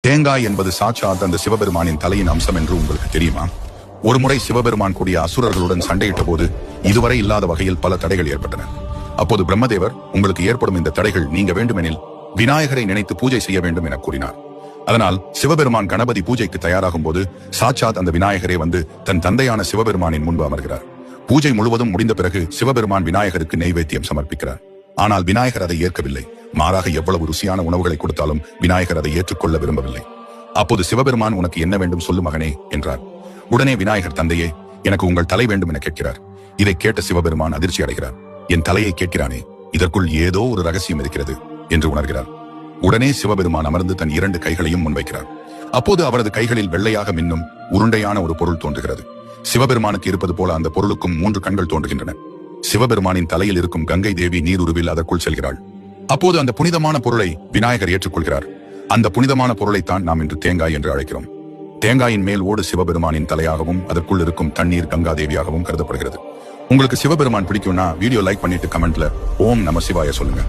தேங்காய் என்பது சாட்சாத் அந்த சிவபெருமானின் தலையின் அம்சம் என்று உங்களுக்கு தெரியுமா? ஒருமுறை சிவபெருமான் கூடிய அசுரர்களுடன் சண்டையிட்ட போது இதுவரை இல்லாத வகையில் பல தடைகள் ஏற்பட்டன. அப்போது பிரம்மதேவர், உங்களுக்கு ஏற்படும் இந்த தடைகள் நீங்க வேண்டுமெனில் விநாயகரை நினைத்து பூஜை செய்ய வேண்டும் என கூறினார். அதனால் சிவபெருமான் கணபதி பூஜைக்கு தயாராகும் போது சாட்சாத் அந்த விநாயகரே வந்து தன் தந்தையான சிவபெருமானின் முன்பு அமர்கிறார். பூஜை முழுவதும் முடிந்த பிறகு சிவபெருமான் விநாயகருக்கு நெய்வேத்தியம் சமர்ப்பிக்கிறார். ஆனால் விநாயகர் அதை ஏற்கவில்லை. மாறாக எவ்வளவு ருசியான உணவுகளை கொடுத்தாலும் விநாயகர் அதை ஏற்றுக்கொள்ள விரும்பவில்லை. அப்போது சிவபெருமான், உனக்கு என்ன வேண்டும் சொல்லு மகனே என்றார். உடனே விநாயகர், தந்தையே, எனக்கு உங்கள் தலை வேண்டும் என கேட்கிறார். இதை கேட்ட சிவபெருமான் அதிர்ச்சி அடைகிறார். என் தலையை கேட்கிறானே, இதற்குள் ஏதோ ஒரு ரகசியம் இருக்கிறது என்று உணர்கிறார். உடனே சிவபெருமான் அமர்ந்து தன் 2 கைகளையும் முன்வைக்கிறார். அப்போது அவரது கைகளில் வெள்ளையாக மின்னும் உருண்டையான ஒரு பொருள் தோன்றுகிறது. சிவபெருமானுக்கு இருப்பது போல அந்த பொருளுக்கும் 3 கண்கள் தோன்றுகின்றன. சிவபெருமானின் தலையில் இருக்கும் கங்கை தேவி நீருருவில் அதற்குள் செல்கிறாள். அப்போது அந்த புனிதமான பொருளை விநாயகர் ஏற்றுக்கொள்கிறார். அந்த புனிதமான பொருளைத்தான் நாம் இன்று தேங்காய் என்று அழைக்கிறோம். தேங்காயின் மேல் ஓடு சிவபெருமானின் தலையாகவும் அதற்குள் இருக்கும் தண்ணீர் கங்கா தேவியாகவும் கருதப்படுகிறது. உங்களுக்கு சிவபெருமான் பிடிக்கும்னா வீடியோ லைக் பண்ணிட்டு கமெண்ட்ல ஓம் நம சிவாய சொல்லுங்க.